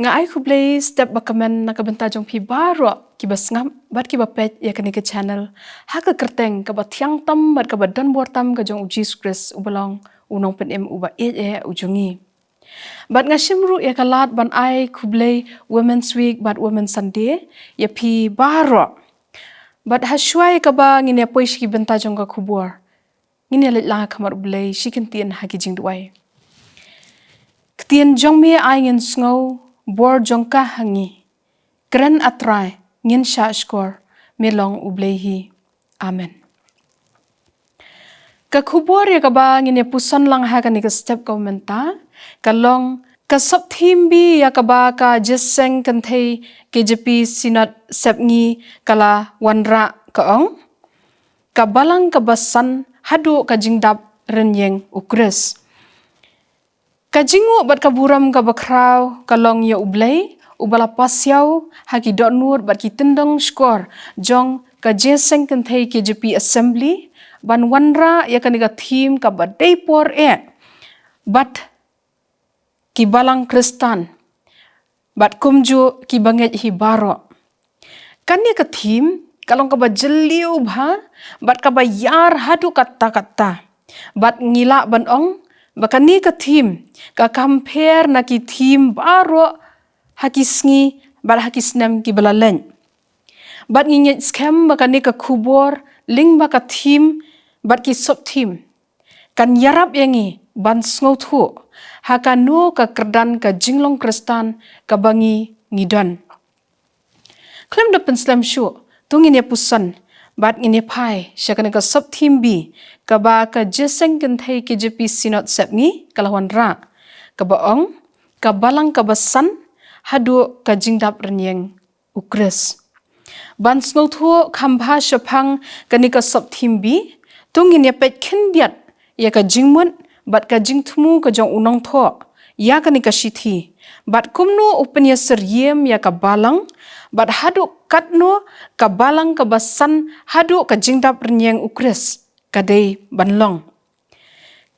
Nga ai kublay step bakamen nakabenta jong pi baro kibas ngam bat kibapet ya kani ke channel haka kerteng kabat tiang tam bat kabat dan bortam ka jong uji skres ubalong unong pen em uba ujungi bat ngashimru ya kalat ban ai kublay women's week bat women's sunday ya pi baro bat hashwai kaba ngine poish ki benta jong ka kubur ngine let la kamar ublay shikentien haki jing duai ktien jong me ai ngin snow bor jongka hangi kren atrai ngin sha skor melong ublehi amen ka khubor ya ka ba ngine puson lang ha ka ni ka step komenta kalong ka sop thimbi ya ka ba ka jeseng kan thei KJP sinat sepngi kala wanra ka ong ka balang ka basan hadu ka jingdap renyeng ukres kajingu bat kaburam ka bakraw kalong ya ublay ubala pasyau haki dot nur bat ki tendong skor jong ka jeseng kan thei KJP assembly ban wanra ya kaniga theme ka badai por bat ki balang kristan bat kumju ki banget hi baro kanya ka theme kalong ka ba jeliu bha bat ka ba yar hadu kata bat ngila ban ong bakani ka theme ka compare na ki theme baro hakisngi bat hakisnem ki balalen bat nginget scam bakani ka kubor ling baka theme bat ki sop theme kan yarap yangi ban sngotu hakanu ka kerdan ka jinglong kristan ka bangi ngidon klem da penslam shu tungin ya pusan bat ngine pai syakane ka sop theme bi ka ba ka jeseng kan thei KJP sinot sepngi kalawan ra ka baong ka balang ka basan hadu ka jingdap renyeng ukres ban sngotu khambha shapang kani ka sop theme bi tungin ya pet khendiat ya ka jingmon bat ka jingthmu ka jong unong tho ya kani ka shithi bat kumnu upenya seryem ya ka balang bat hadu katno ka balang ka basan hadu ka jingdap renyeng ukres kadai banlong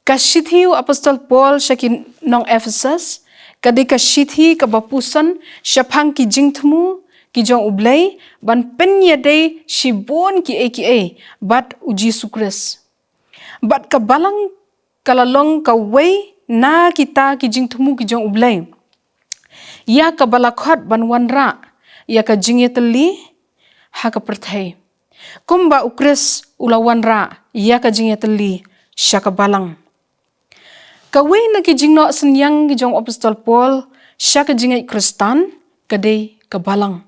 ka shithi apostol Paul syakin nong Ephesus kadai ka shithi ka bapusan syapang ki jingthmu ki jong ublay ban penya dai shibon ki bat uji sukres bat ka balang kalalong ka wei na kita ki jingthmu ki jong ublay ya ka balakhat ban wanra ya ka jingeteli ha ka perthai kumba ukres ulawan ra ya ka jingeteli syaka balang kawe na ki jingno senyang ki jong apostol Paul syaka jinget kristan kadai ka balang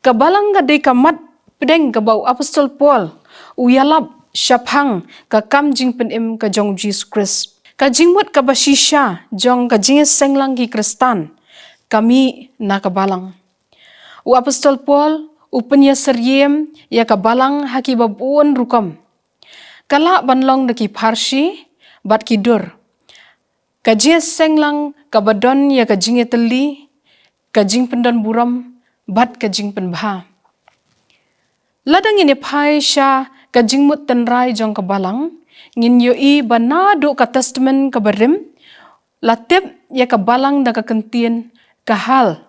kadai ka mat pedeng ka bau apostol Paul uyalap syapang ka kam jing pen im ka jong Jesus Christ ka jingmut ka basisha jong ka jinget senglang ki kristan kami na ka balang u apostol Paul upenya seryem ya ka balang haki babun rukam kala banlong daki parsi bat kidur ka jes senglang ka badon ya ka jingeteli ka jing pendon buram bat ka jing penbha ladang ini pai sha ka jingmut tenrai jong ka balang ngin yoi banado ka testament ka barim latep ya ka balang da ka kentien ka hal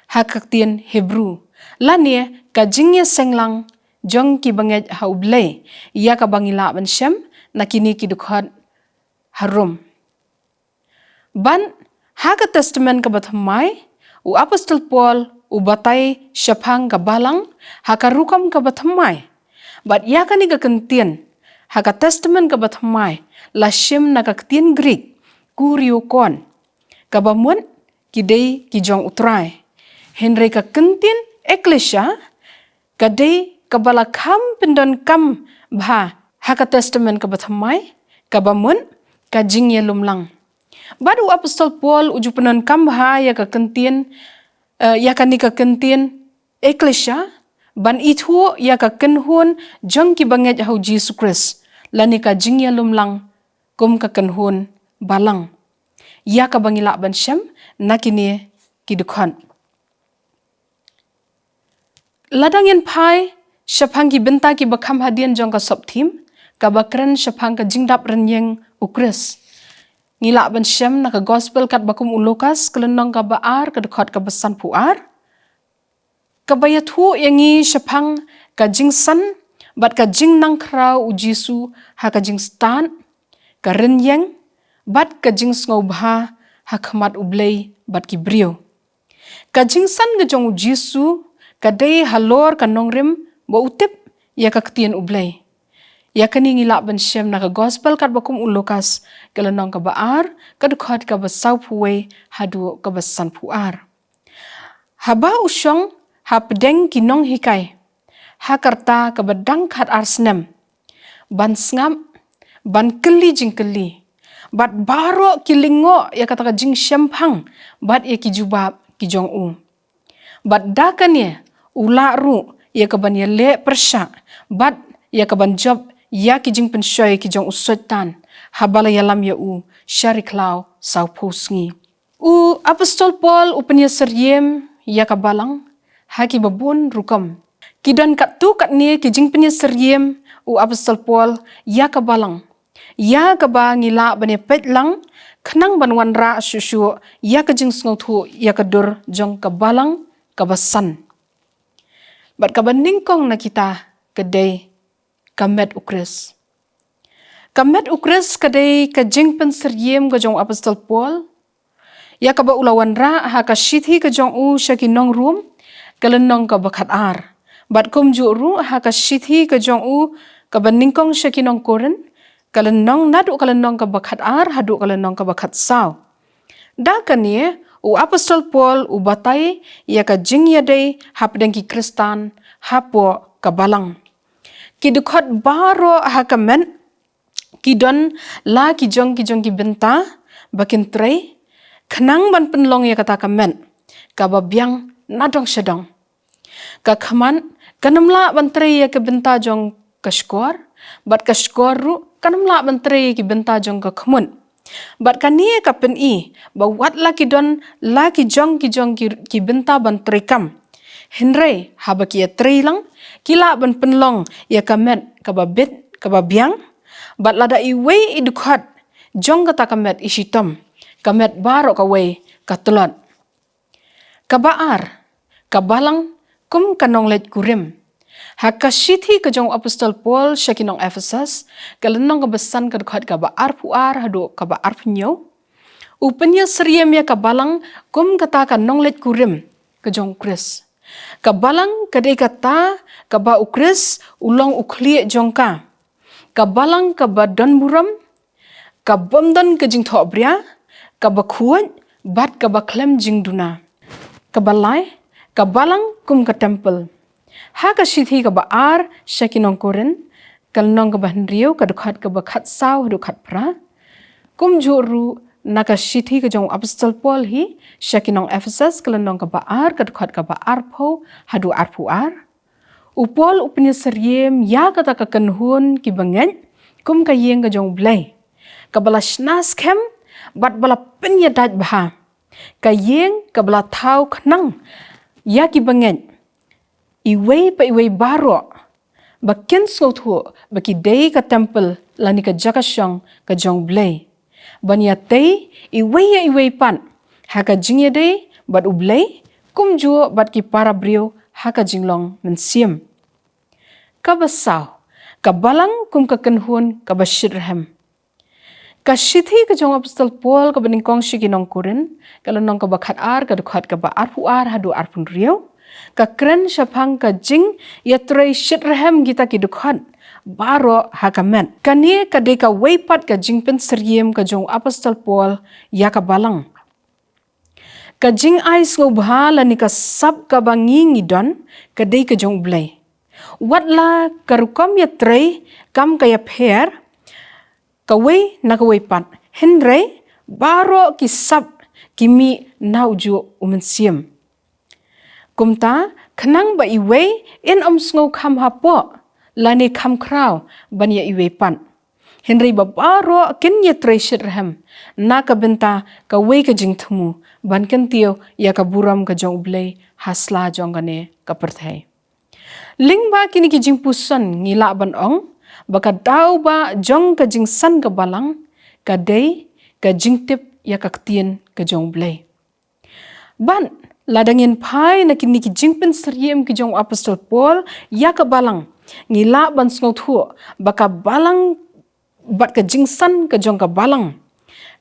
hakaktian Hebrew lanie ka jingye senglang jong ki banget haublay ya ka bangila ban syam nakini ki dukhat harum ban haka testament ka bathamai u apostol Paul u batai syapang ka balang haka rukam ka bathamai bat ya ka ni ka kentien haka testament ka bathamai la syam na ka ktien Greek kurio kon ka bamun kidei ki jong utrai Henry ka kentien eklesia kadai kabala kam pendon kam bha haka testament ka bathamai ka bamun ka jingye lumlang badu apostol Paul uju penon kam bha ya ka kentien ya ka ni ka kentien eklesia ban itu ya ka kenhun jong ki banget hau Jesus Christ lani ka jingye lumlang kum ka kenhun balang ya ka bangila ban syam nakini kidukhan ladang yan pai syapang ki benta ki bakam hadian jong ka sop thim ka bakran syapang ka jingdap renyeng ukres ngilak ban Shem na ka gospel kat bakum Lukas kelenong ka baar ka dekat ka besan puar. Kabaya tu yangi syapang ka jingsan bat ka jing nang krau u Jisu ha ka jing stan ka renyeng bat ka jing ngau bha ha khamat ublei bat ki brio. Ka jingsan ga jong u Jisu ka dei halor ka nongrim ba utip ya ka ketien ublei. Ya kani ngilak ban Shem na ka gospel kat bakum Lukas kelenong ka baar ka dekat ka besau puwe hadu ka besan puar. Haba usyong ha pedeng kinong hikai. Ha karta ka bedang kat arsnem. Ban sngam, ban keli jing keli. Bat baro kilingo ya kata ka jing syempang bat ya ki jubab ki jong u. Bat dakan ya ula ru ya ka ban ya le persyak bat ya ka ban job ya ki jing pensyoy ki jong usotan habala yalam ya u syariklau sau posngi. U apostol Paul upenya seryem ya ka balang haki babun rukam. Kidan kat tu kat ni ki jing penya seryem u apostol Paul ya ka balang. Ya ka ba ngila bane petlang kenang ban wanra syusyu ya ka jing sngo tu ya ka dur jong ka balang ka basan. Bat ka bandingkong na kita kedai kamet ukris. Kamet ukris kadai ka jing pen seryem ka jong apostol Paul. Ya ka ba ulawan ra ha ka shithi ka jong u syakinong rum kelenong ka bakat ar. Bat kum ju ru ha ka shithi ka jong u ka bandingkong syakinong koren kelenong nadu kelenong ka bakat ar hadu kelenong ka bakat saw. Da kan ye u apostol Paul u batai ya ka jing ya dei hap dengki Kristan hapo ka balang. Kidukot baro hakamen kidon la kijong ki benta bakin trei kenang ban penlong ya kata kamen kababyang nadong sedang ka kaman kanamla ban trei ya ke benta jong kashkor bat kashkor ru kanamla ban trei ki benta jong ka khamun bat kanie ka pen I ba wat la kidon la kijong ki benta ban trei kam henrei habaki ya trei lang kila ban penlong ya kamet kababit kababyang bat lada iwe idukhat jong kata kamet isitom kamet baro kawe katulot kabaar kabalang kum kanong let kurim hakasithi ka jong apostol Paul syakinong Ephesus kalenong kabesan kadukhat kabaar puar hadu kabaar punyo upenya seryem ya kabalang kum kata kanong let kurim ka jong Kris. Kabalang kadai kata kaba ukris ulong ukliek jongka. Kabalang kaba don buram, kabomdan ke jing thok bria, kaba kuat bat kaba klem jing duna. Kabalai kabalang kum ka temple. Ha ka shithi kaba ar syakinong koren kalnong kaba hendriu kadukhat kaba khat saw kadukhat pra. Kum juru naka shithi ka jong apostol Paul hi syakinong Ephesus kelenong ka baar kadukhat ka baar po hadu arpu ar upol upnya seryem ya kata ka kenhun ki bangen kum ka yeng ka jong blai ka bala shnas kem bat bala penya daj bha ka yeng ka bala thau khnang ya ki bangen iwe pa iwe baro bakin sothu baki dei ka temple lani ka jakasyong ka jong blai banya tei iwe pan haka jingye dei bat ublei kum juo bat ki para brio haka jinglong mensiem kabasaw kabalang kum ka kenhun kabashirhem kasithi ka jong apostol Paul ka beningkong syikinong kurin kalenong ka bakhat ar ka dukhat ka ba arpu ar hadu arpun rio ka kren syapang ka jing yatrei shirhem kita ki dukhat baro hakamen kanie kadai ka weipat ka jingpen seryem ka jong apostol Paul ya ka balang ka jing ais ngobha lani ka sab ka bangi ngidon kadai ka jong blai watla karukam ya trei kam ka ya pher ka wei na ka weipat henrei baro ki sab kimi nauju umensiem kumta khnang ba iwe in omsngo kham hapo lani kam kraw banya iwe pan henry babaro ken ye treasure hem na ka benta ka we ka jing thumu ban ken tio ya ka buram ka jong blei hasla jong gane ka perthai ling ba kini ki jing pusan ngila ban ong baka dau ba jong ka jing san ka balang ka dei ka jingtip ya ka ktien ka jong blay. Ban ladangin pai na kini ki jingpen seriem ki jong apostol Paul ya ka balang ngila ban sngot hu baka balang bat ka jingsan ka jong ka balang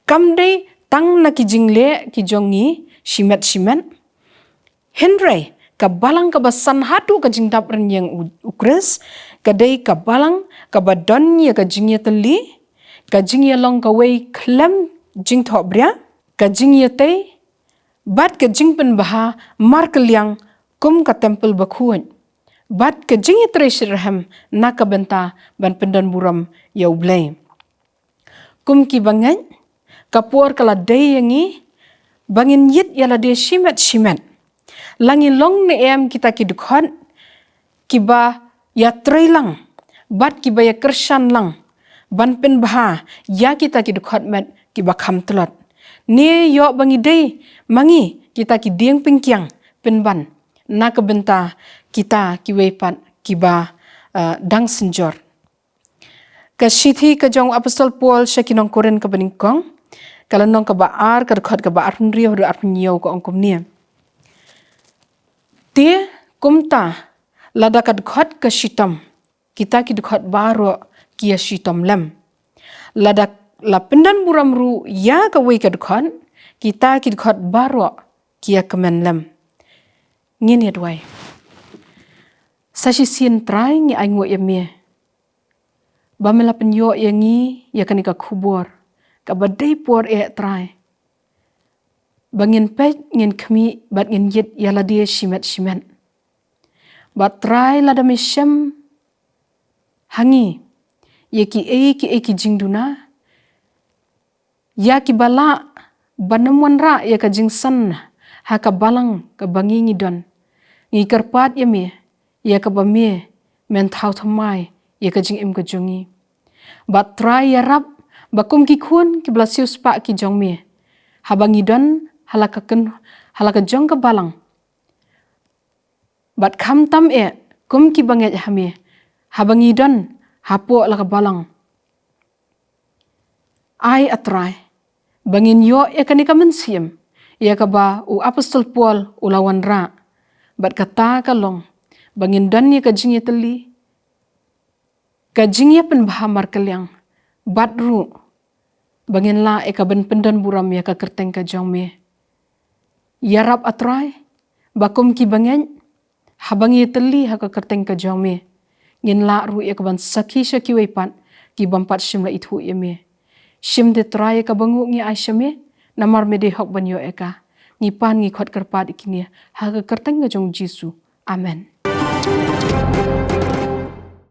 kamde tang na ki jingle ki jongi shimet Henry ka balang ka basan hatu ka jingdap ren yang ukres kadai ka balang ka badon ya ka jingya teli ka jingya long ka wei klem jing thok bria ka jingya tei bat ka jingpen baha markeliang kum ka tempel bakhuan bat ka jingya treasure ham na ka benta ban pendan buram ya ublay kum ki bangan kapuar kala day yangi bangin yit yala de shimet langin long ne em kita ki dukhan kiba ya trailang bat kiba ya kershan lang ban pen baha ya kita ki dukhat met kiba kham telat ne yo bangi day mangi kita ki dieng pingkyang pen ban na ka benta kita ki wepat kiba dang senjor ka shithi ka jong apostol Paul shakinong koren ka beningkong kalau nong ka baar ka dukhat ka baar rio ru ar nyau ka ongkom nia Dia kumta lada ka dukhat ka shitam kita ki dukhat baro kia shitam lem lada la pendan buram ru ya ka wei ka dukhat kita ki dukhat baro kia kemen lem ngin ya duai sashi sin trai ngi ai ngo ya me bamela penyo ya ngi ya kanika kubur ka badai por trai bangin pet ngin kami bat ngin yit yala dia shimet bat trai lada mishem hangi ki eki jingduna ya ki bala banamwan ra ya ka jingsan ha ka balang ka bangi ngidon ngi karpat ya me ya ka bame men thau thamai ya ka jing im ka jongi bat trai ya rap bakum ki khun ki blasius pa ki jong me habangi don halaka jong ka balang bat kham tam kum ki banget hame habangi don hapo la ka balang ai atrai bangin yo kanika mensiem ya ka ba u apostol Paul ulawan ra bat kata kalong bangin don ya ka jingya teli ka jingya pen bahamar kelyang bat ru bangin la ka ben pendan buram ya ka kerteng ka jong me yarap atrai bakum ki bangen habangi teli ha ka kerteng ka jong me ngin la ru ya ka ban sakhi wepan ki bampat shimla ithu ya me shim de trai ka bangu ngi aisha me namar me de hok ban yo eka ngi pan ngi khot karpat ikini ha ka kerteng ka jong Jisu amen